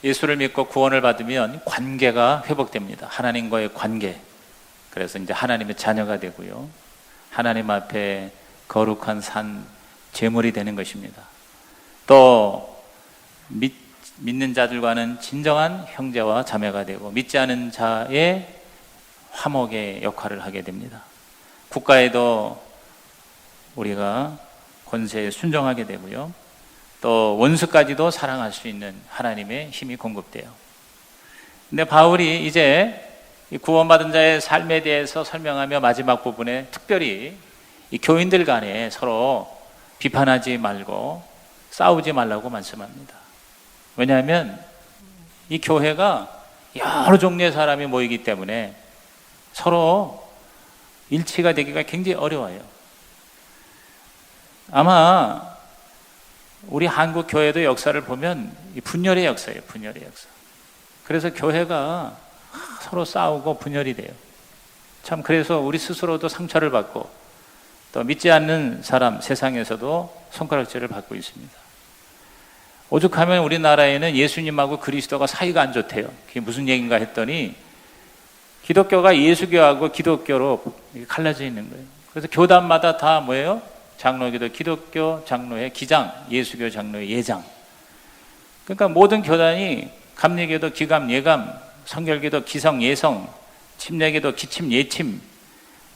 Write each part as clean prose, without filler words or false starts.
예수를 믿고 구원을 받으면 관계가 회복됩니다. 하나님과의 관계. 그래서 이제 하나님의 자녀가 되고요. 하나님 앞에 거룩한 산 제물이 되는 것입니다. 또 믿는 자들과는 진정한 형제와 자매가 되고 믿지 않은 자의 화목의 역할을 하게 됩니다. 국가에도 우리가 권세에 순종하게 되고요. 또 원수까지도 사랑할 수 있는 하나님의 힘이 공급돼요. 근데 바울이 이제 이 구원받은 자의 삶에 대해서 설명하며 마지막 부분에 특별히 이 교인들 간에 서로 비판하지 말고 싸우지 말라고 말씀합니다. 왜냐하면 이 교회가 여러 종류의 사람이 모이기 때문에 서로 일치가 되기가 굉장히 어려워요. 아마 우리 한국 교회도 역사를 보면 분열의 역사예요. 분열의 역사. 그래서 교회가 서로 싸우고 분열이 돼요. 참 그래서 우리 스스로도 상처를 받고 또 믿지 않는 사람 세상에서도 손가락질을 받고 있습니다. 오죽하면 우리나라에는 예수님하고 그리스도가 사이가 안 좋대요. 그게 무슨 얘기인가 했더니 기독교가 예수교하고 기독교로 갈라져 있는 거예요. 그래서 교단마다 다 뭐예요? 장로교도 기독교 장로의 기장, 예수교 장로의 예장. 그러니까 모든 교단이 감리교도 기감, 예감, 성결교도 기성, 예성, 침례교도 기침, 예침,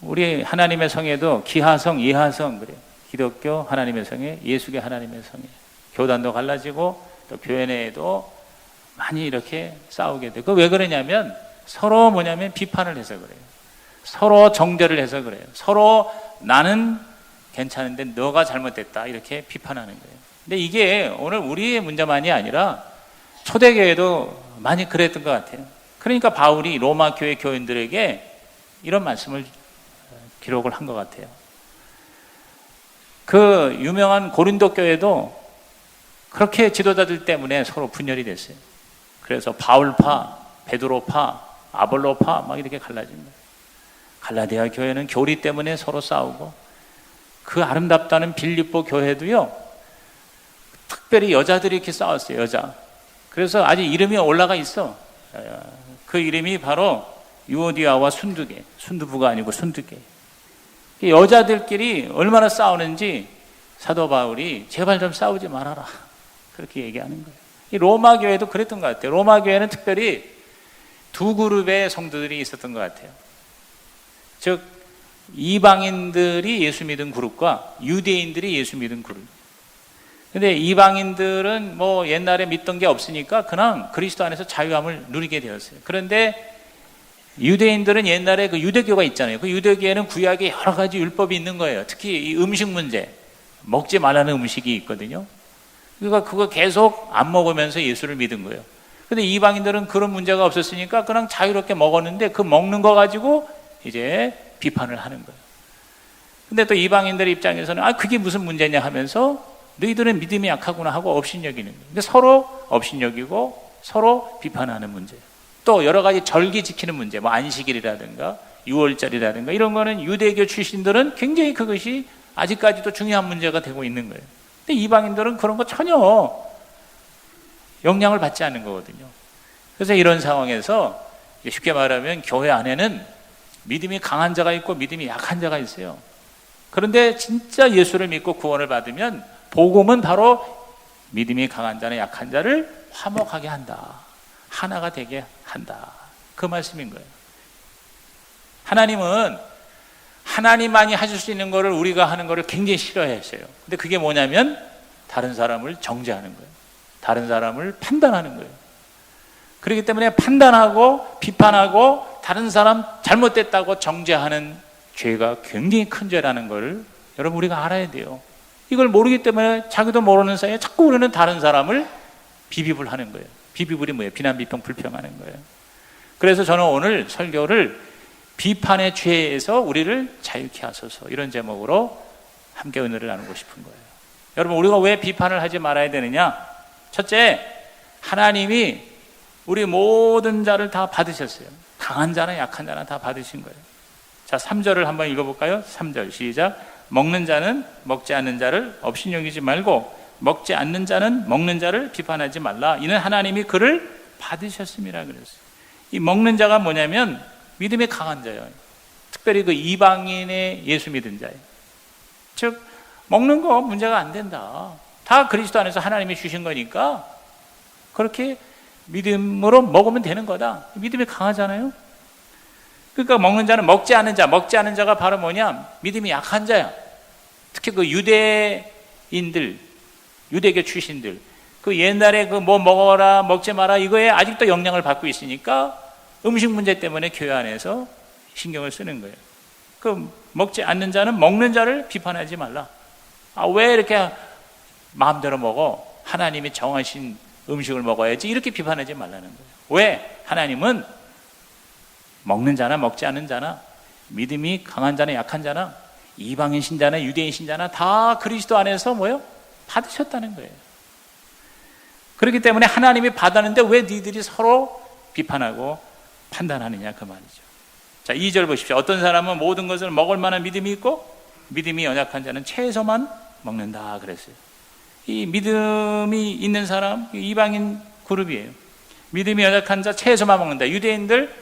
우리 하나님의 성에도 기하성, 예하성 그래요. 기독교 하나님의 성에, 예수교 하나님의 성에. 교단도 갈라지고 또 교회 내에도 많이 이렇게 싸우게 돼요. 그 왜 그러냐면 서로 뭐냐면 비판을 해서 그래요. 서로 정죄를 해서 그래요. 서로 나는 괜찮은데 너가 잘못됐다 이렇게 비판하는 거예요. 근데 이게 오늘 우리의 문제만이 아니라 초대교회도 많이 그랬던 것 같아요. 그러니까 바울이 로마 교회 교인들에게 이런 말씀을 기록을 한 것 같아요. 그 유명한 고린도 교회도 그렇게 지도자들 때문에 서로 분열이 됐어요. 그래서 바울파, 베드로파, 아볼로파 막 이렇게 갈라진 거예요. 갈라디아 교회는 교리 때문에 서로 싸우고 그 아름답다는 빌립보 교회도요 특별히 여자들이 이렇게 싸웠어요. 여자. 그래서 아직 이름이 올라가 있어. 그 이름이 바로 유오디아와 순두계. 순두부가 아니고 순두계. 여자들끼리 얼마나 싸우는지 사도 바울이 제발 좀 싸우지 말아라 그렇게 얘기하는 거예요. 이 로마 교회도 그랬던 것 같아요. 로마 교회는 특별히 두 그룹의 성도들이 있었던 것 같아요. 즉 이방인들이 예수 믿은 그룹과 유대인들이 예수 믿은 그룹. 근데 이방인들은 뭐 옛날에 믿던 게 없으니까 그냥 그리스도 안에서 자유함을 누리게 되었어요. 그런데 유대인들은 옛날에 그 유대교가 있잖아요. 그 유대교에는 구약에 여러 가지 율법이 있는 거예요. 특히 이 음식 문제, 먹지 말라는 음식이 있거든요. 그러니까 그거 계속 안 먹으면서 예수를 믿은 거예요. 근데 이방인들은 그런 문제가 없었으니까 그냥 자유롭게 먹었는데 그 먹는 거 가지고 이제 비판을 하는 거예요. 근데 또 이방인들 입장에서는 그게 무슨 문제냐 하면서 너희들은 믿음이 약하구나 하고 업신여기는 거예요. 근데 서로 업신여기고 서로 비판하는 문제예요. 또 여러 가지 절기 지키는 문제, 뭐 안식일이라든가 유월절이라든가 이런 거는 유대교 출신들은 굉장히 그것이 아직까지도 중요한 문제가 되고 있는 거예요. 근데 이방인들은 그런 거 전혀 영향을 받지 않는 거거든요. 그래서 이런 상황에서 쉽게 말하면 교회 안에는 믿음이 강한 자가 있고 믿음이 약한 자가 있어요. 그런데 진짜 예수를 믿고 구원을 받으면 복음은 바로 믿음이 강한 자는 약한 자를 화목하게 한다. 하나가 되게 한다. 그 말씀인 거예요. 하나님은 하나님만이 하실 수 있는 거를 우리가 하는 거를 굉장히 싫어하셔요. 근데 그게 뭐냐면 다른 사람을 정죄하는 거예요. 다른 사람을 판단하는 거예요. 그렇기 때문에 판단하고 비판하고 다른 사람 잘못됐다고 정죄하는 죄가 굉장히 큰 죄라는 걸 여러분 우리가 알아야 돼요. 이걸 모르기 때문에 자기도 모르는 사이에 자꾸 우리는 다른 사람을 비비불하는 거예요. 비비불이 뭐예요? 비난, 비평, 불평하는 거예요. 그래서 저는 오늘 설교를 비판의 죄에서 우리를 자유케 하소서 이런 제목으로 함께 은혜를 나누고 싶은 거예요. 여러분 우리가 왜 비판을 하지 말아야 되느냐? 첫째, 하나님이 우리 모든 자를 다 받으셨어요. 강한 자나 약한 자나 다 받으신 거예요. 자, 3절을 한번 읽어볼까요? 3절 시작. 먹는 자는 먹지 않는 자를 업신여기지 말고 먹지 않는 자는 먹는 자를 비판하지 말라. 이는 하나님이 그를 받으셨음이라 그랬어요. 이 먹는 자가 뭐냐면 믿음이 강한 자예요. 특별히 그 이방인의 예수 믿은 자예요. 즉 먹는 거 문제가 안 된다. 다 그리스도 안에서 하나님이 주신 거니까 그렇게 믿음으로 먹으면 되는 거다. 믿음이 강하잖아요. 그러니까 먹는 자는 먹지 않은 자, 먹지 않은 자가 바로 뭐냐? 믿음이 약한 자야. 특히 그 유대인들, 유대교 출신들, 그 옛날에 그 뭐 먹어라, 먹지 마라 이거에 아직도 영향을 받고 있으니까 음식 문제 때문에 교회 안에서 신경을 쓰는 거예요. 그 먹지 않는 자는 먹는 자를 비판하지 말라. 아, 왜 이렇게 마음대로 먹어? 하나님이 정하신 음식을 먹어야지. 이렇게 비판하지 말라는 거예요. 왜? 하나님은 먹는 자나 먹지 않는 자나 믿음이 강한 자나 약한 자나 이방인 신자나 유대인 신자나 다 그리스도 안에서 뭐요? 받으셨다는 거예요. 그렇기 때문에 하나님이 받았는데 왜 니들이 서로 비판하고 판단하느냐 그 말이죠. 자, 2절 보십시오. 어떤 사람은 모든 것을 먹을 만한 믿음이 있고 믿음이 연약한 자는 채소만 먹는다 그랬어요. 이 믿음이 있는 사람 이방인 그룹이에요. 믿음이 연약한 자 채소만 먹는다. 유대인들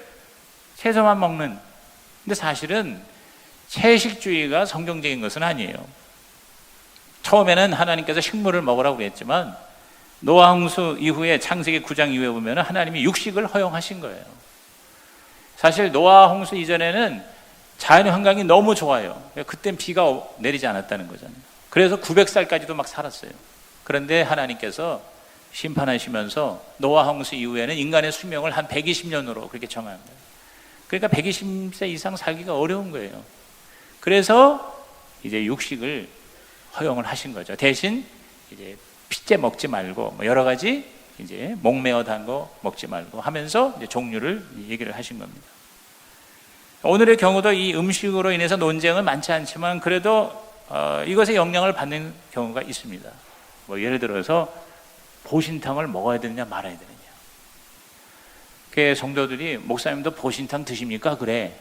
채소만 먹는. 근데 사실은 채식주의가 성경적인 것은 아니에요. 처음에는 하나님께서 식물을 먹으라고 그랬지만 노아 홍수 이후에 창세기 9장 이후에 보면 하나님이 육식을 허용하신 거예요. 사실 노아 홍수 이전에는 자연 환경이 너무 좋아요. 그땐 비가 내리지 않았다는 거잖아요. 그래서 900살까지도 막 살았어요. 그런데 하나님께서 심판하시면서 노아 홍수 이후에는 인간의 수명을 한 120년으로 그렇게 정한 거예요. 그러니까 120세 이상 살기가 어려운 거예요. 그래서 이제 육식을 허용을 하신 거죠. 대신 이제 핏째 먹지 말고 뭐 여러 가지 이제 목매어 단 거 먹지 말고 하면서 이제 종류를 얘기를 하신 겁니다. 오늘의 경우도 이 음식으로 인해서 논쟁은 많지 않지만 그래도 이것에 영향을 받는 경우가 있습니다. 뭐 예를 들어서 보신탕을 먹어야 되느냐 말아야 되느냐. 그 성도들이 목사님도 보신탕 드십니까? 그래.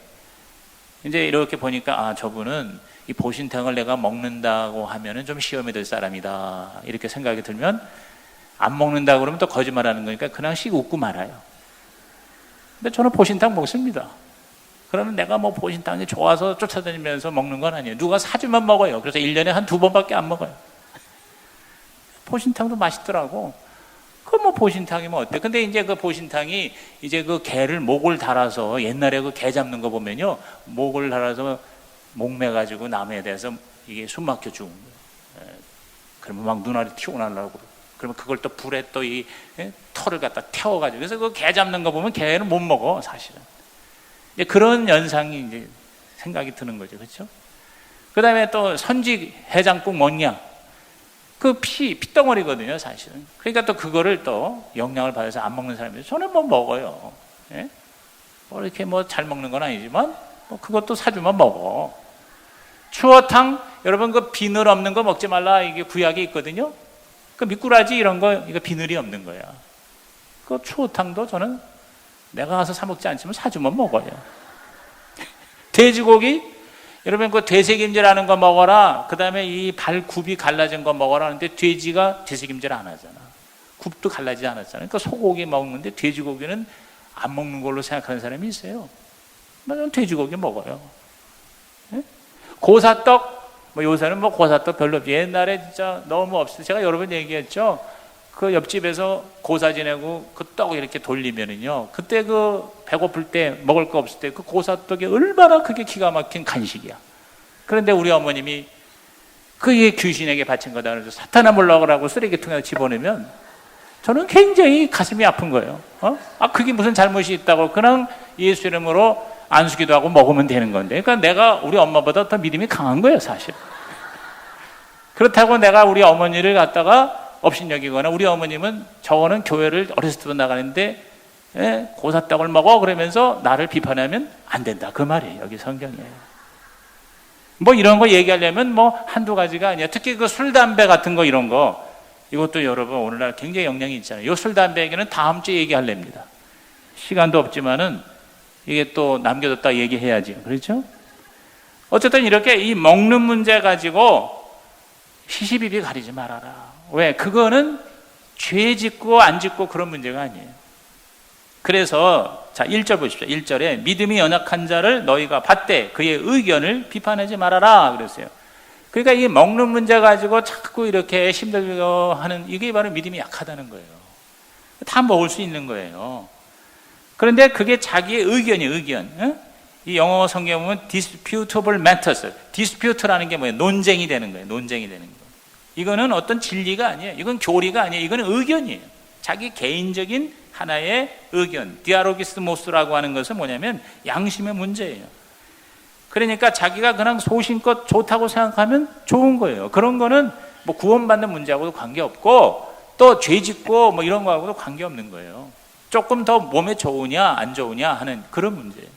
이제 이렇게 보니까 아 저분은 이 보신탕을 내가 먹는다고 하면은 좀 시험에 들 사람이다 이렇게 생각이 들면 안 먹는다고 그러면 또 거짓말하는 거니까 그냥 씩 웃고 말아요. 근데 저는 보신탕 먹습니다. 그러면 내가 뭐 보신탕이 좋아서 쫓아다니면서 먹는 건 아니에요. 누가 사주면 먹어요. 그래서 1년에 한 2번밖에 안 먹어요. 보신탕도 맛있더라고. 그 뭐 보신탕이면 어때? 근데 이제 그 보신탕이 이제 그 개를 목을 달아서 옛날에 그 개 잡는 거 보면요. 목을 달아서 목매가지고 남에 대해서 이게 숨 막혀 죽은 거예요. 그러면 막 눈알이 튀어나오려고. 그러면 그걸 또 불에 또 이 털을 갖다 태워가지고. 그래서 그 개 잡는 거 보면 개는 못 먹어, 사실은. 이제 그런 연상이 이제 생각이 드는 거죠. 그렇죠? 그 다음에 또 선지 해장국 뭐냐? 그 핏덩어리거든요, 사실은. 그러니까 또 그거를 또 영향을 받아서 안 먹는 사람이 저는 뭐 먹어요. 예? 뭐 이렇게 뭐 잘 먹는 건 아니지만 뭐 그것도 사주면 먹어. 추어탕, 여러분 그 비늘 없는 거 먹지 말라 이게 구약에 있거든요. 그 미꾸라지 이런 거 이거 비늘이 없는 거야. 그 추어탕도 저는 내가 가서 사 먹지 않지만 사주면 먹어요. 돼지고기, 여러분 그 되새김질하는 거 먹어라. 그 다음에 이 발 굽이 갈라진 거 먹어라 하는데 돼지가 되새김질 안 하잖아. 굽도 갈라지지 않았잖아요. 그러니까 소고기 먹는데 돼지고기는 안 먹는 걸로 생각하는 사람이 있어요. 저는 돼지고기 먹어요. 예? 고사떡, 뭐 요새는 뭐 고사떡 별로 없지. 옛날에 진짜 너무 없어요. 제가 여러 번 얘기했죠. 그 옆집에서 고사 지내고 그 떡 이렇게 돌리면은요. 그때 그 배고플 때 먹을 거 없을 때 그 고사떡이 얼마나 그게 기가 막힌 간식이야. 그런데 우리 어머님이 그게 귀신에게 바친 거다 그래서 사탄아 몰라고 쓰레기통에 집어넣으면 저는 굉장히 가슴이 아픈 거예요. 아 그게 무슨 잘못이 있다고 그냥 예수 이름으로 안수기도 하고 먹으면 되는 건데. 그러니까 내가 우리 엄마보다 더 믿음이 강한 거예요, 사실. 그렇다고 내가 우리 어머니를 갖다가 업신여기거나 우리 어머님은 저거는 교회를 어렸을 때부터 나가는데 고사떡을 먹어 그러면서 나를 비판하면 안 된다 그 말이에요. 여기 성경에 뭐 이런 거 얘기하려면 뭐 한두 가지가 아니야. 특히 그 술 담배 같은 거 이런 거 이것도 여러분 오늘날 굉장히 영향이 있잖아요. 이 술 담배 얘기는 다음 주에 얘기하렵니다. 시간도 없지만은 이게 또 남겨뒀다 얘기해야지. 그렇죠? 어쨌든 이렇게 이 먹는 문제 가지고 시시비비 가리지 말아라. 왜? 그거는 죄 짓고 안 짓고 그런 문제가 아니에요. 그래서 자 1절 보십시오. 1절에 믿음이 연약한 자를 너희가 받되 그의 의견을 비판하지 말아라 그랬어요. 그러니까 이 먹는 문제 가지고 자꾸 이렇게 힘들게 하는 이게 바로 믿음이 약하다는 거예요. 다 먹을 수 있는 거예요. 그런데 그게 자기의 의견이에요. 의견. 응? 이 영어 성경에 보면 disputable matters. dispute라는 게 뭐예요? 논쟁이 되는 거예요. 논쟁이 되는 거. 이거는 어떤 진리가 아니에요. 이건 교리가 아니에요. 이거는 의견이에요. 자기 개인적인 하나의 의견. 디아로기스모스라고 하는 것은 뭐냐면 양심의 문제예요. 그러니까 자기가 그냥 소신껏 좋다고 생각하면 좋은 거예요. 그런 거는 뭐 구원받는 문제하고도 관계없고 또 죄짓고 뭐 이런 거하고도 관계없는 거예요. 조금 더 몸에 좋으냐 안 좋으냐 하는 그런 문제예요.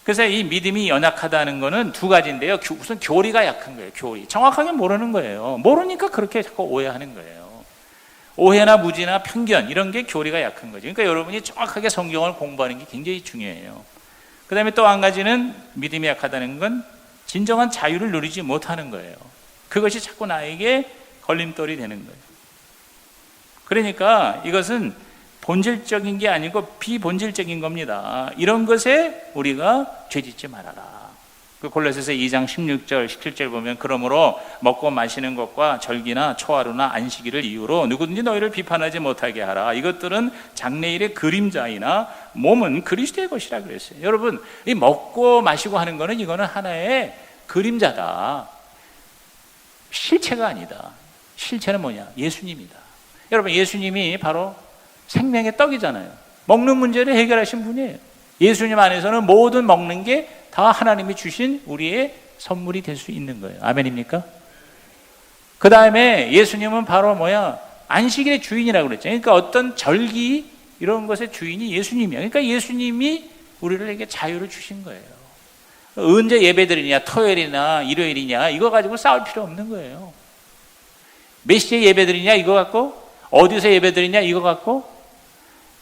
그래서 이 믿음이 연약하다는 거는 두 가지인데요. 우선 교리가 약한 거예요. 교리. 정확하게 모르는 거예요. 모르니까 그렇게 자꾸 오해하는 거예요. 오해나 무지나 편견 이런 게 교리가 약한 거죠. 그러니까 여러분이 정확하게 성경을 공부하는 게 굉장히 중요해요. 그 다음에 또 한 가지는 믿음이 약하다는 건 진정한 자유를 누리지 못하는 거예요. 그것이 자꾸 나에게 걸림돌이 되는 거예요. 그러니까 이것은 본질적인 게 아니고 비본질적인 겁니다. 이런 것에 우리가 죄짓지 말아라. 그 골로새서 2장 16절 17절 보면 그러므로 먹고 마시는 것과 절기나 초하루나 안식일을 이유로 누구든지 너희를 비판하지 못하게 하라. 이것들은 장래일의 그림자이나 몸은 그리스도의 것이라 그랬어요. 여러분 이 먹고 마시고 하는 거는 이거는 하나의 그림자다. 실체가 아니다. 실체는 뭐냐? 예수님이다. 여러분 예수님이 바로 생명의 떡이잖아요. 먹는 문제를 해결하신 분이에요. 예수님 안에서는 모든 먹는 게 다 하나님이 주신 우리의 선물이 될 수 있는 거예요. 아멘입니까? 그 다음에 예수님은 바로 안식일의 주인이라고 그랬죠. 그러니까 어떤 절기 이런 것의 주인이 예수님이에요. 그러니까 예수님이 우리에게 자유를 주신 거예요. 언제 예배드리냐, 토요일이나 일요일이냐 이거 가지고 싸울 필요 없는 거예요. 몇 시에 예배드리냐 이거 갖고, 어디서 예배드리냐 이거 갖고,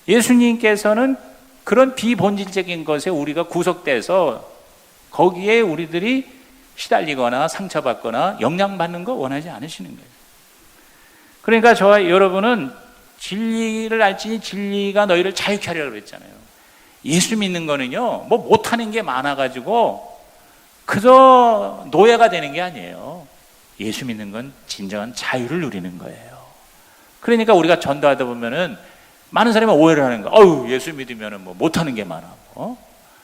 예수님께서는 그런 비본질적인 것에 우리가 구속돼서 거기에 우리들이 시달리거나 상처받거나 영향받는 거 원하지 않으시는 거예요. 그러니까 저와 여러분은 진리를 알지니 진리가 너희를 자유케 하려고 그랬잖아요. 예수 믿는 거는요, 뭐 못하는 게 많아가지고 그저 노예가 되는 게 아니에요. 예수 믿는 건 진정한 자유를 누리는 거예요. 그러니까 우리가 전도하다 보면은 많은 사람이 오해를 하는 거야. 어우, 예수 믿으면은 뭐 못하는 게 많아.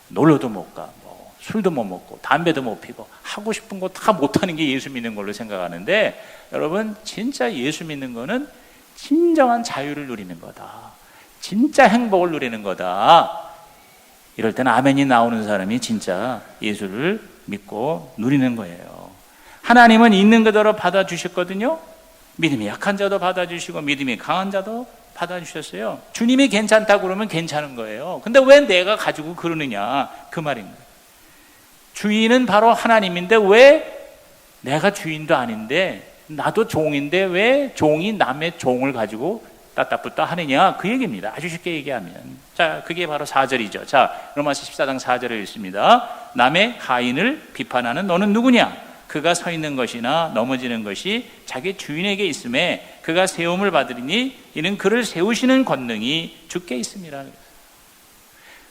놀러도 못 가, 뭐 술도 못 먹고, 담배도 못 피고, 하고 싶은 거 다 못하는 게 예수 믿는 걸로 생각하는데, 여러분, 진짜 예수 믿는 거는 진정한 자유를 누리는 거다. 진짜 행복을 누리는 거다. 이럴 때는 아멘이 나오는 사람이 진짜 예수를 믿고 누리는 거예요. 하나님은 있는 그대로 받아주셨거든요. 믿음이 약한 자도 받아주시고 믿음이 강한 자도 받아주셨어요. 주님이 괜찮다고 그러면 괜찮은 거예요. 근데 왜 내가 가지고 그러느냐 그 말입니다. 주인은 바로 하나님인데 왜 내가 주인도 아닌데 나도 종인데 왜 종이 남의 종을 가지고 따따붙다 하느냐 그 얘기입니다. 아주 쉽게 얘기하면. 자, 그게 바로 4절이죠. 자, 로마서 14장 4절을 읽습니다. 남의 하인을 비판하는 너는 누구냐? 그가 서 있는 것이나 넘어지는 것이 자기 주인에게 있음에 그가 세움을 받으리니 이는 그를 세우시는 권능이 주께 있습니다.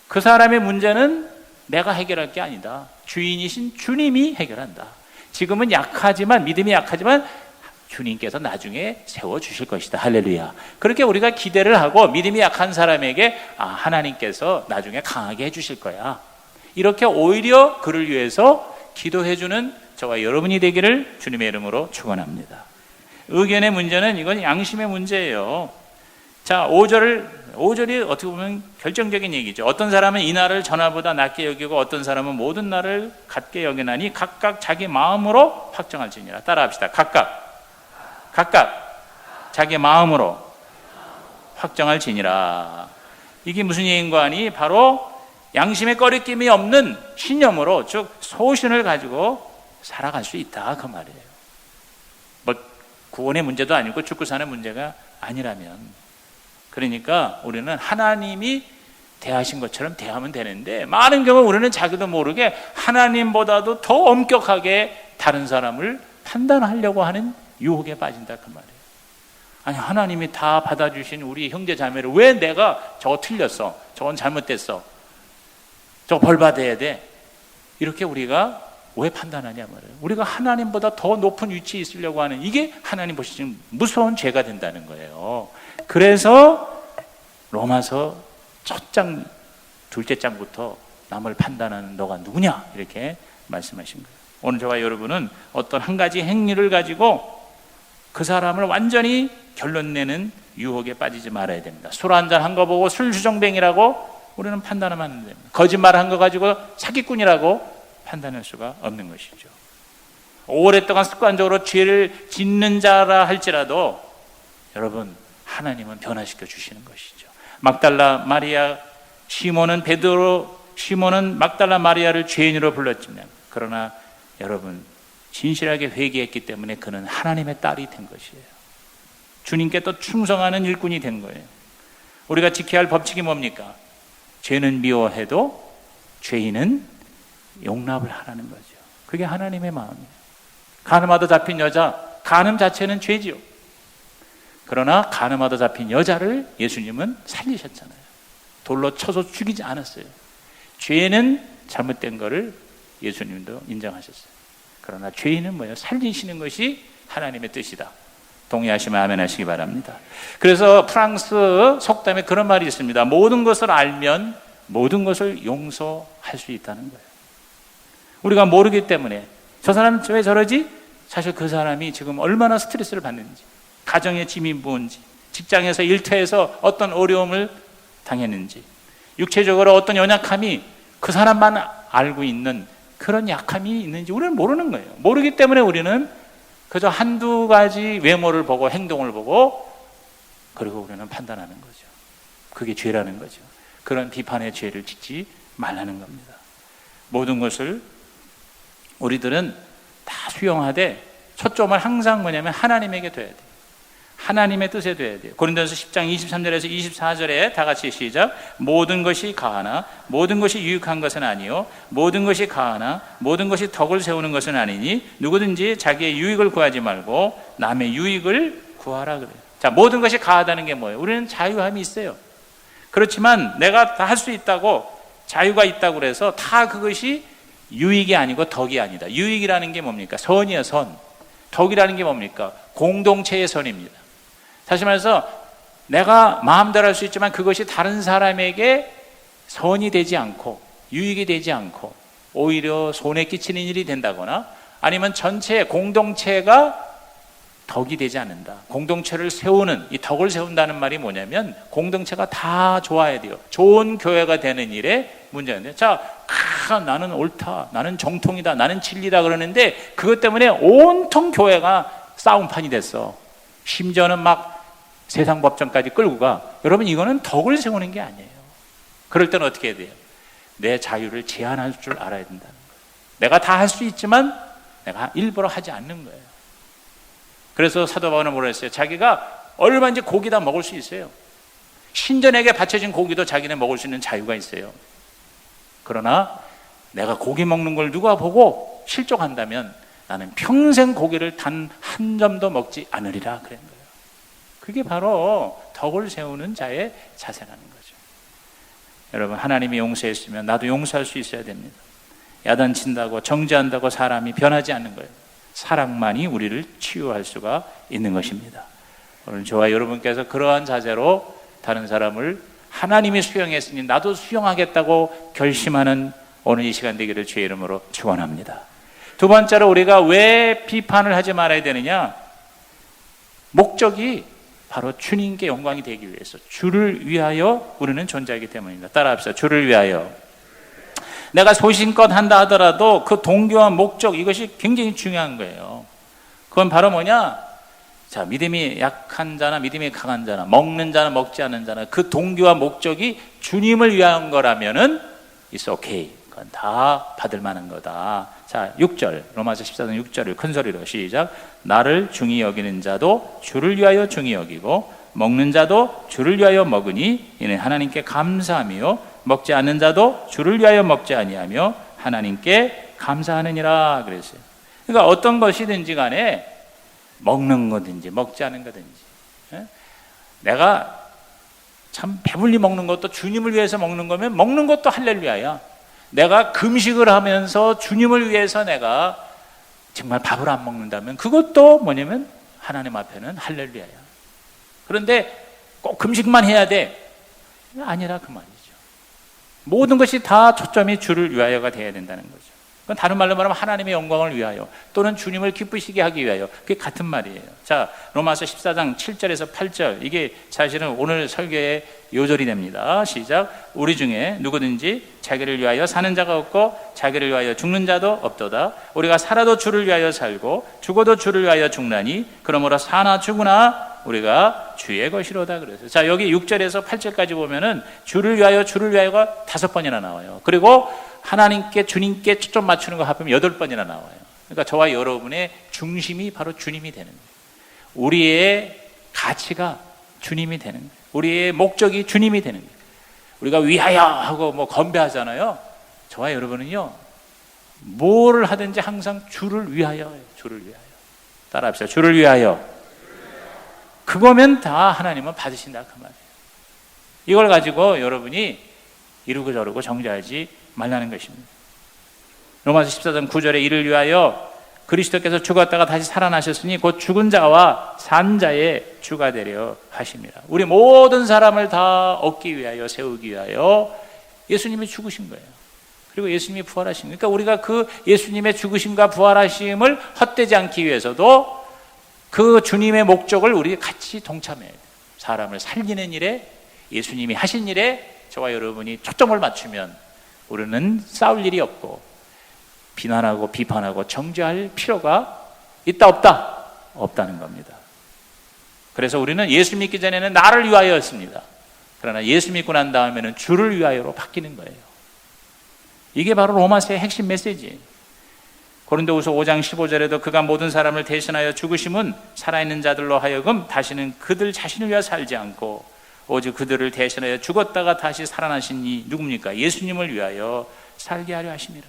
그 사람의 문제는 내가 해결할 게 아니다. 주인이신 주님이 해결한다. 지금은 약하지만, 믿음이 약하지만 주님께서 나중에 세워주실 것이다. 할렐루야. 그렇게 우리가 기대를 하고 믿음이 약한 사람에게 하나님께서 나중에 강하게 해주실 거야. 이렇게 오히려 그를 위해서 기도해주는 저와 여러분이 되기를 주님의 이름으로 축원합니다. 의견의 문제는 이건 양심의 문제예요. 자, 5절이 어떻게 보면 결정적인 얘기죠. 어떤 사람은 이 날을 전날보다 낮게 여기고 어떤 사람은 모든 날을 같게 여기나니 각각 자기 마음으로 확정할지니라. 따라합시다. 각각 자기 마음으로 확정할지니라. 이게 무슨 얘기인가 하니 바로 양심의 꺼리낌이 없는 신념으로, 즉 소신을 가지고 살아갈 수 있다 그 말이에요. 뭐 구원의 문제도 아니고 죽고 사는 문제가 아니라면. 그러니까 우리는 하나님이 대하신 것처럼 대하면 되는데 많은 경우 우리는 자기도 모르게 하나님보다도 더 엄격하게 다른 사람을 판단하려고 하는 유혹에 빠진다 그 말이에요. 아니 하나님이 다 받아주신 우리 형제 자매를 왜 내가 저거 틀렸어, 저건 잘못됐어, 저거 벌 받아야 돼, 이렇게 우리가 왜 판단하냐 말이에요. 우리가 하나님보다 더 높은 위치에 있으려고 하는, 이게 하나님 보시기엔 무서운 죄가 된다는 거예요. 그래서 로마서 첫 장, 둘째 장부터 남을 판단하는 너가 누구냐 이렇게 말씀하신 거예요. 오늘 저와 여러분은 어떤 한 가지 행위를 가지고 그 사람을 완전히 결론 내는 유혹에 빠지지 말아야 됩니다. 술 한잔 한 거 보고 술주정뱅이라고 우리는 판단하면 안 됩니다. 거짓말 한 거 가지고 사기꾼이라고 판단할 수가 없는 것이죠. 오랫동안 습관적으로 죄를 짓는 자라 할지라도 여러분, 하나님은 변화시켜 주시는 것이죠. 막달라 마리아, 시몬은 막달라 마리아를 죄인으로 불렀지만, 그러나 여러분 진실하게 회개했기 때문에 그는 하나님의 딸이 된 것이에요. 주님께 또 충성하는 일꾼이 된 거예요. 우리가 지켜야 할 법칙이 뭡니까? 죄는 미워해도 죄인은 용납을 하라는 거죠. 그게 하나님의 마음이에요. 간음하다 잡힌 여자, 간음 자체는 죄지요. 그러나 간음하다 잡힌 여자를 예수님은 살리셨잖아요. 돌로 쳐서 죽이지 않았어요. 죄는 잘못된 것을 예수님도 인정하셨어요. 그러나 죄인은 뭐예요? 살리시는 것이 하나님의 뜻이다. 동의하시면 아멘 하시기 바랍니다. 그래서 프랑스 속담에 그런 말이 있습니다. 모든 것을 알면 모든 것을 용서할 수 있다는 거예요. 우리가 모르기 때문에 저 사람 왜 저러지? 사실 그 사람이 지금 얼마나 스트레스를 받는지, 가정의 짐이 뭔지, 직장에서 일터에서 어떤 어려움을 당했는지, 육체적으로 어떤 연약함이 그 사람만 알고 있는 그런 약함이 있는지 우리는 모르는 거예요. 모르기 때문에 우리는 그저 한두 가지 외모를 보고 행동을 보고 그리고 우리는 판단하는 거죠. 그게 죄라는 거죠. 그런 비판의 죄를 짓지 말라는 겁니다. 모든 것을 우리들은 다 수용하되 초점을 항상 뭐냐면 하나님에게 둬야 돼요. 하나님의 뜻에 둬야 돼요. 고린도전서 10장 23절에서 24절에 다 같이 시작. 모든 것이 가하나 모든 것이 유익한 것은 아니요 모든 것이 가하나 모든 것이 덕을 세우는 것은 아니니 누구든지 자기의 유익을 구하지 말고 남의 유익을 구하라 그래요. 자, 모든 것이 가하다는 게 뭐예요? 우리는 자유함이 있어요. 그렇지만 내가 다 할 수 있다고, 자유가 있다고 그래서 다 그것이 유익이 아니고 덕이 아니다. 유익이라는 게 뭡니까? 선이에요, 선. 덕이라는 게 뭡니까? 공동체의 선입니다. 다시 말해서 내가 마음대로 할 수 있지만 그것이 다른 사람에게 선이 되지 않고 유익이 되지 않고 오히려 손해 끼치는 일이 된다거나 아니면 전체 공동체가 덕이 되지 않는다. 공동체를 세우는, 이 덕을 세운다는 말이 뭐냐면 공동체가 다 좋아야 돼요. 좋은 교회가 되는 일에 문제가 있는데, 자, 나는 옳다, 나는 정통이다, 나는 진리다 그러는데 그것 때문에 온통 교회가 싸움판이 됐어. 심지어는 막 세상 법정까지 끌고 가. 여러분, 이거는 덕을 세우는 게 아니에요. 그럴 때는 어떻게 해야 돼요? 내 자유를 제한할 줄 알아야 된다는 거예요. 내가 다 할 수 있지만 내가 일부러 하지 않는 거예요. 그래서 사도 바울은 뭐라 했어요? 자기가 얼마든지 고기 다 먹을 수 있어요. 신전에게 바쳐진 고기도 자기는 먹을 수 있는 자유가 있어요. 그러나 내가 고기 먹는 걸 누가 보고 실족한다면 나는 평생 고기를 단 한 점도 먹지 않으리라 그런 거예요. 그게 바로 덕을 세우는 자의 자세라는 거죠. 여러분, 하나님이 용서했으면 나도 용서할 수 있어야 됩니다. 야단친다고 정죄한다고 사람이 변하지 않는 거예요. 사랑만이 우리를 치유할 수가 있는 것입니다. 오늘 저와 여러분께서 그러한 자세로 다른 사람을 하나님이 수용했으니 나도 수용하겠다고 결심하는 오늘 이 시간 되기를 주의 이름으로 축원합니다. 두 번째로 우리가 왜 비판을 하지 말아야 되느냐? 목적이 바로 주님께 영광이 되기 위해서, 주를 위하여 우리는 존재하기 때문입니다. 따라합시다. 주를 위하여. 내가 소신껏 한다 하더라도 그 동기와 목적, 이것이 굉장히 중요한 거예요. 그건 바로 뭐냐? 자, 믿음이 약한 자나 믿음이 강한 자나 먹는 자나 먹지 않는 자나 그 동기와 목적이 주님을 위한 거라면은 it's okay. 그건 다 받을 만한 거다. 자, 6절, 로마서 14장 6절을 큰 소리로 시작. 나를 중히 여기는 자도 주를 위하여 중히 여기고 먹는 자도 주를 위하여 먹으니 이는 하나님께 감사하며 먹지 않는 자도 주를 위하여 먹지 아니하며 하나님께 감사하느니라 그랬어요. 그러니까 어떤 것이든지 간에 먹는 거든지 먹지 않은 거든지 내가 참 배불리 먹는 것도 주님을 위해서 먹는 거면 먹는 것도 할렐루야야. 내가 금식을 하면서 주님을 위해서 내가 정말 밥을 안 먹는다면 그것도 뭐냐면 하나님 앞에는 할렐루야야. 그런데 꼭 금식만 해야 돼? 아니라 그 말이죠. 모든 것이 다 초점이 주를 위하여가 되어야 된다는 거죠. 그건 다른 말로 말하면 하나님의 영광을 위하여 또는 주님을 기쁘시게 하기 위하여, 그게 같은 말이에요. 자, 로마서 14장 7절에서 8절, 이게 사실은 오늘 설교의 요절이 됩니다. 시작. 우리 중에 누구든지 자기를 위하여 사는 자가 없고 자기를 위하여 죽는 자도 없도다. 우리가 살아도 주를 위하여 살고 죽어도 주를 위하여 죽나니 그러므로 사나 죽으나 우리가 주의 것이로다. 그래서 자, 여기 6절에서 8절까지 보면은 주를 위하여가 5번이나 나와요. 그리고 하나님께, 주님께 초점 맞추는 거 합하면 8번이나 나와요. 그러니까 저와 여러분의 중심이 바로 주님이 되는 거예요. 우리의 가치가 주님이 되는 거예요. 우리의 목적이 주님이 되는 거예요. 우리가 위하여 하고 뭐 건배하잖아요. 저와 여러분은요, 뭐를 하든지 항상 주를 위하여예요. 주를 위하여. 따라합시다. 주를 위하여. 그거면 다 하나님은 받으신다 그 말이에요. 이걸 가지고 여러분이 이러고 저러고 정죄하지 말라는 것입니다. 로마서 14장 9절에 이를 위하여 그리스도께서 죽었다가 다시 살아나셨으니 곧 죽은 자와 산 자의 주가 되려 하십니다. 우리 모든 사람을 다 얻기 위하여, 세우기 위하여 예수님이 죽으신 거예요. 그리고 예수님이 부활하신 거예요. 그러니까 우리가 그 예수님의 죽으심과 부활하심을 헛되지 않기 위해서도 그 주님의 목적을 우리 같이 동참해야 돼요. 사람을 살리는 일에, 예수님이 하신 일에 저와 여러분이 초점을 맞추면 우리는 싸울 일이 없고 비난하고 비판하고 정죄할 필요가 있다 없다? 없다는 겁니다. 그래서 우리는 예수 믿기 전에는 나를 위하여였습니다. 그러나 예수 믿고 난 다음에는 주를 위하여로 바뀌는 거예요. 이게 바로 로마서의 핵심 메시지예요. 고린도후서 5장 15절에도 그가 모든 사람을 대신하여 죽으심은 살아있는 자들로 하여금 다시는 그들 자신을 위하여 살지 않고 오직 그들을 대신하여 죽었다가 다시 살아나신 이 누굽니까? 예수님을 위하여 살게 하려 하심이라.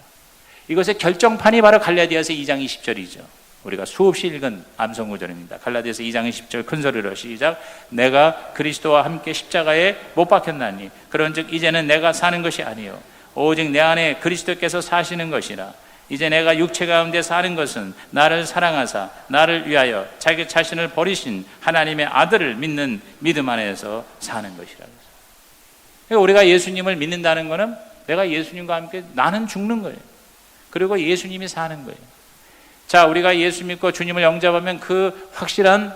이것의 결정판이 바로 갈라디아서 2장 20절이죠. 우리가 수없이 읽은 암송구절입니다. 갈라디아서 2장 20절 큰 소리로 시작. 내가 그리스도와 함께 십자가에 못 박혔나니 그런즉 이제는 내가 사는 것이 아니요 오직 내 안에 그리스도께서 사시는 것이라. 이제 내가 육체 가운데 사는 것은 나를 사랑하사 나를 위하여 자기 자신을 버리신 하나님의 아들을 믿는 믿음 안에서 사는 것이라. 그러니까 우리가 예수님을 믿는다는 것은 내가 예수님과 함께 나는 죽는 거예요. 그리고 예수님이 사는 거예요. 자, 우리가 예수 믿고 주님을 영접하면 그 확실한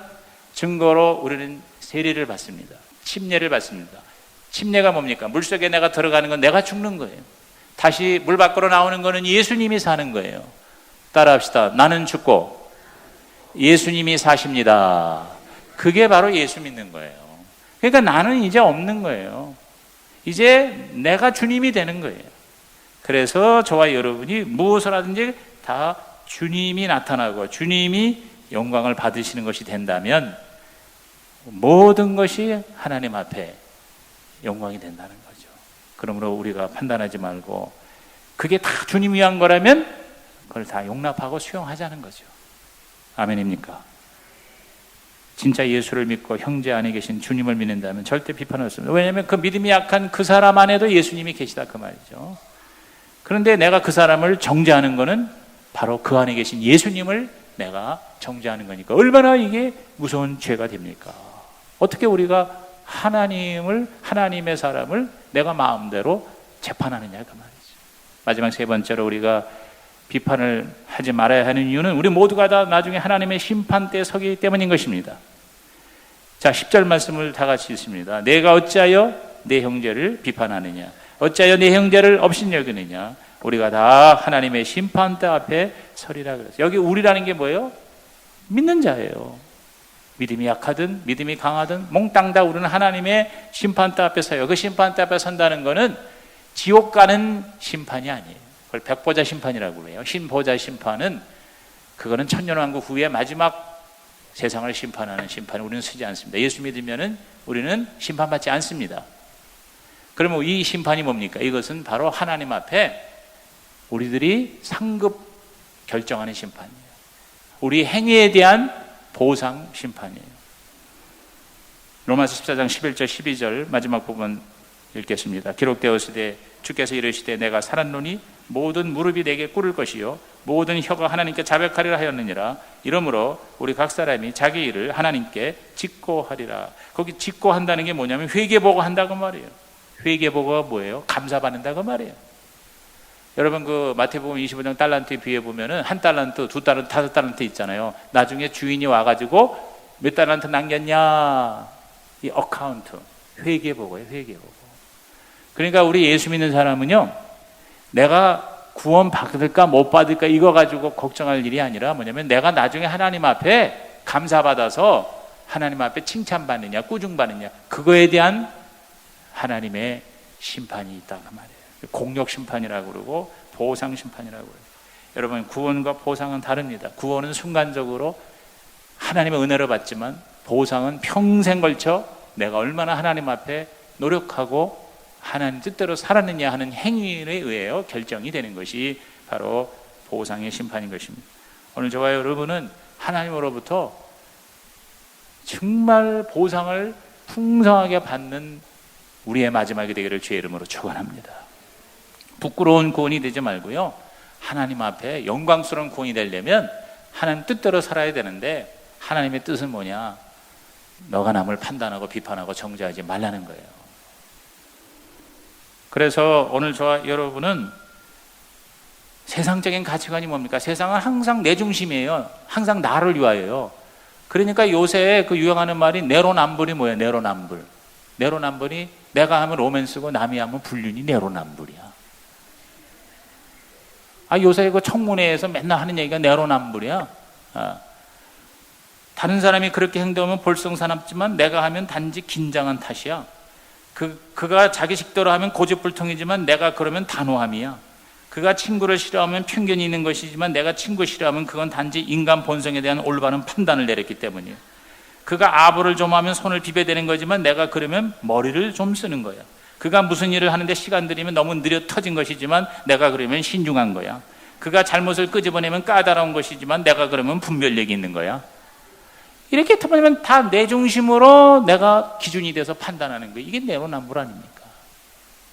증거로 우리는 세례를 받습니다. 침례를 받습니다. 침례가 뭡니까? 물속에 내가 들어가는 건 내가 죽는 거예요. 다시 물 밖으로 나오는 거는 예수님이 사는 거예요. 따라합시다. 나는 죽고 예수님이 사십니다. 그게 바로 예수 믿는 거예요. 그러니까 나는 이제 없는 거예요. 이제 내가 주님이 되는 거예요. 그래서 저와 여러분이 무엇을 하든지 다 주님이 나타나고 주님이 영광을 받으시는 것이 된다면 모든 것이 하나님 앞에 영광이 된다는 거죠. 그러므로 우리가 판단하지 말고 그게 다 주님 위한 거라면 그걸 다 용납하고 수용하자는 거죠. 아멘입니까? 진짜 예수를 믿고 형제 안에 계신 주님을 믿는다면 절대 비판할 수 없습니다. 왜냐하면 그 믿음이 약한 그 사람 안에도 예수님이 계시다 그 말이죠. 그런데 내가 그 사람을 정죄하는 거는 바로 그 안에 계신 예수님을 내가 정죄하는 거니까 얼마나 이게 무서운 죄가 됩니까? 어떻게 우리가 하나님의 사람을 내가 마음대로 재판하느냐 그 말이죠. 마지막 세 번째로 우리가 비판을 하지 말아야 하는 이유는 우리 모두가 다 나중에 하나님의 심판대에 서기 때문인 것입니다. 자, 10절 말씀을 다 같이 읽습니다. 내가 어찌하여 내 형제를 비판하느냐? 어찌하여 내 형제를 업신여기느냐? 우리가 다 하나님의 심판대 앞에 서리라 그랬어요. 여기 우리라는 게 뭐예요? 믿는 자예요. 믿음이 약하든 믿음이 강하든 몽땅 다 우리는 하나님의 심판대 앞에 서요. 그 심판대 앞에 선다는 것은 지옥 가는 심판이 아니에요. 그걸 백보자 심판이라고 그래요. 신보자 심판은 그거는 천년왕국 후에 마지막 세상을 심판하는 심판을 우리는 쓰지 않습니다. 예수 믿으면은 우리는 심판받지 않습니다. 그러면 이 심판이 뭡니까? 이것은 바로 하나님 앞에 우리들이 상급 결정하는 심판이에요. 우리 행위에 대한 보상 심판이에요. 로마서 14장 11절 12절 마지막 부분 읽겠습니다. 기록되었으되 주께서 이르시되 내가 살았노니 모든 무릎이 내게 꿇을 것이요 모든 혀가 하나님께 자백하리라 하였느니라. 이러므로 우리 각 사람이 자기 일을 하나님께 직고하리라. 거기 직고한다는 게 뭐냐면 회개보고 한다고 말이에요. 회개보고가 뭐예요? 감사받는다고 말이에요. 여러분 그 마태복음 25장 달란트에 비해 보면은 한 달란트, 두 달란트, 다섯 달란트 있잖아요. 나중에 주인이 와가지고 몇 달란트 남겼냐? 이 어카운트, 회개보고예요. 회개보고. 그러니까 우리 예수 믿는 사람은요, 내가 구원 받을까 못 받을까 이거 가지고 걱정할 일이 아니라 뭐냐면 내가 나중에 하나님 앞에 감사받아서 하나님 앞에 칭찬받느냐 꾸중받느냐 그거에 대한 하나님의 심판이 있다고 말이에요. 공력 심판이라고 그러고 보상 심판이라고 그래요. 여러분 구원과 보상은 다릅니다. 구원은 순간적으로 하나님의 은혜를 받지만 보상은 평생 걸쳐 내가 얼마나 하나님 앞에 노력하고 하나님 뜻대로 살았느냐 하는 행위에 의해 결정이 되는 것이 바로 보상의 심판인 것입니다. 오늘 저와 여러분은 하나님으로부터 정말 보상을 풍성하게 받는 우리의 마지막이 되기를 주의 이름으로 축원합니다. 부끄러운 구원이 되지 말고요, 하나님 앞에 영광스러운 구원이 되려면 하나님 뜻대로 살아야 되는데 하나님의 뜻은 뭐냐? 너가 남을 판단하고 비판하고 정죄하지 말라는 거예요. 그래서 오늘 저와 여러분은 세상적인 가치관이 뭡니까? 세상은 항상 내 중심이에요. 항상 나를 위하여요. 그러니까 요새 그 유행하는 말이 내로남불이 뭐예요? 내로남불. 내로남불이 내가 하면 로맨스고 남이 하면 불륜이 내로남불이야. 요새 그 청문회에서 맨날 하는 얘기가 내로남불이야. 다른 사람이 그렇게 행동하면 볼썽사납지만 내가 하면 단지 긴장한 탓이야. 그가 자기 식대로 하면 고집불통이지만 내가 그러면 단호함이야. 그가 친구를 싫어하면 편견이 있는 것이지만 내가 친구 싫어하면 그건 단지 인간 본성에 대한 올바른 판단을 내렸기 때문이에요. 그가 아부를 좀 하면 손을 비벼대는 거지만 내가 그러면 머리를 좀 쓰는 거야. 그가 무슨 일을 하는데 시간 들이면 너무 느려 터진 것이지만 내가 그러면 신중한 거야. 그가 잘못을 끄집어내면 까다로운 것이지만 내가 그러면 분별력이 있는 거야. 이렇게 보면 다 내 중심으로 내가 기준이 돼서 판단하는 거예요. 이게 내로남불 아닙니까?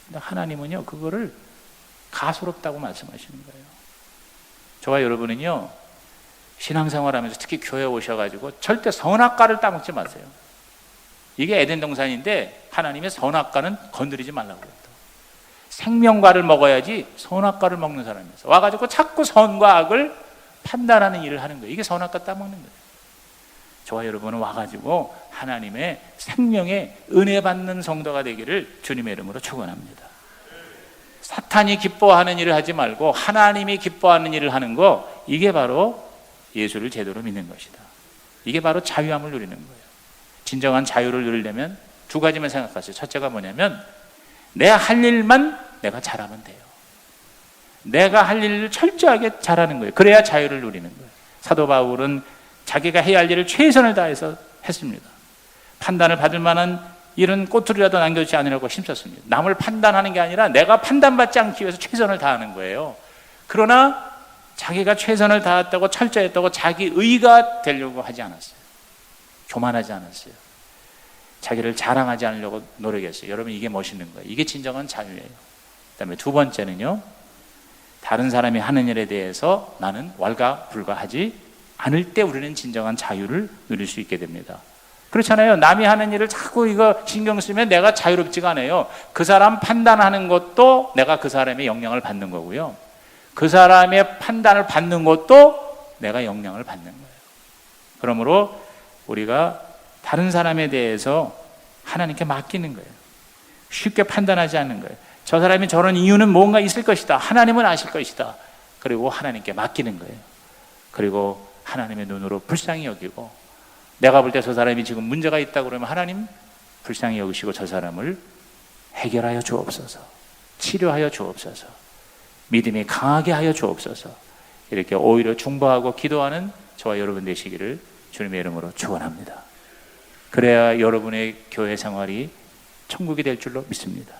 근데 하나님은요, 그거를 가소롭다고 말씀하시는 거예요. 저와 여러분은요, 신앙생활하면서 특히 교회에 오셔가지고 절대 선악과를 따먹지 마세요. 이게 에덴 동산인데 하나님의 선악과는 건드리지 말라고 그랬다. 생명과를 먹어야지 선악과를 먹는 사람이 있어. 와가지고 자꾸 선과 악을 판단하는 일을 하는 거예요. 이게 선악과 따먹는 거예요. 저와 여러분은 와가지고 하나님의 생명의 은혜 받는 성도가 되기를 주님의 이름으로 축원합니다. 사탄이 기뻐하는 일을 하지 말고 하나님이 기뻐하는 일을 하는 거, 이게 바로 예수를 제대로 믿는 것이다. 이게 바로 자유함을 누리는 거예요. 진정한 자유를 누리려면 두 가지만 생각하세요. 첫째가 뭐냐면 내가 할 일만 내가 잘하면 돼요. 내가 할 일을 철저하게 잘하는 거예요. 그래야 자유를 누리는 거예요. 사도 바울은 자기가 해야 할 일을 최선을 다해서 했습니다. 판단을 받을 만한 일은 꼬투리라도 남겨주지 않으려고 힘썼습니다. 남을 판단하는 게 아니라 내가 판단받지 않기 위해서 최선을 다하는 거예요. 그러나 자기가 최선을 다했다고 철저했다고 자기 의가 되려고 하지 않았어요. 교만하지 않았어요. 자기를 자랑하지 않으려고 노력했어요. 여러분, 이게 멋있는 거예요. 이게 진정한 자유예요. 그 다음에 두 번째는요, 다른 사람이 하는 일에 대해서 나는 왈가불가하지 않을 때 우리는 진정한 자유를 누릴 수 있게 됩니다. 그렇잖아요. 남이 하는 일을 자꾸 이거 신경 쓰면 내가 자유롭지가 않아요. 그 사람 판단하는 것도 내가 그 사람의 영향을 받는 거고요. 그 사람의 판단을 받는 것도 내가 영향을 받는 거예요. 그러므로 우리가 다른 사람에 대해서 하나님께 맡기는 거예요. 쉽게 판단하지 않는 거예요. 저 사람이 저런 이유는 뭔가 있을 것이다. 하나님은 아실 것이다. 그리고 하나님께 맡기는 거예요. 그리고 하나님의 눈으로 불쌍히 여기고, 내가 볼 때 저 사람이 지금 문제가 있다고 그러면 하나님 불쌍히 여기시고 저 사람을 해결하여 주옵소서, 치료하여 주옵소서, 믿음이 강하게 하여 주옵소서, 이렇게 오히려 중보하고 기도하는 저와 여러분 되시기를 주님의 이름으로 축원합니다. 그래야 여러분의 교회 생활이 천국이 될 줄로 믿습니다.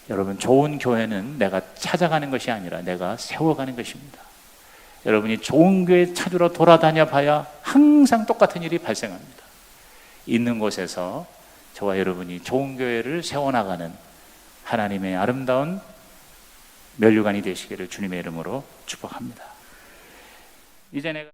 여러분, 좋은 교회는 내가 찾아가는 것이 아니라 내가 세워가는 것입니다. 여러분이 좋은 교회 찾으러 돌아다녀 봐야 항상 똑같은 일이 발생합니다. 있는 곳에서 저와 여러분이 좋은 교회를 세워나가는 하나님의 아름다운 면류관이 되시기를 주님의 이름으로 축복합니다. 이제 내가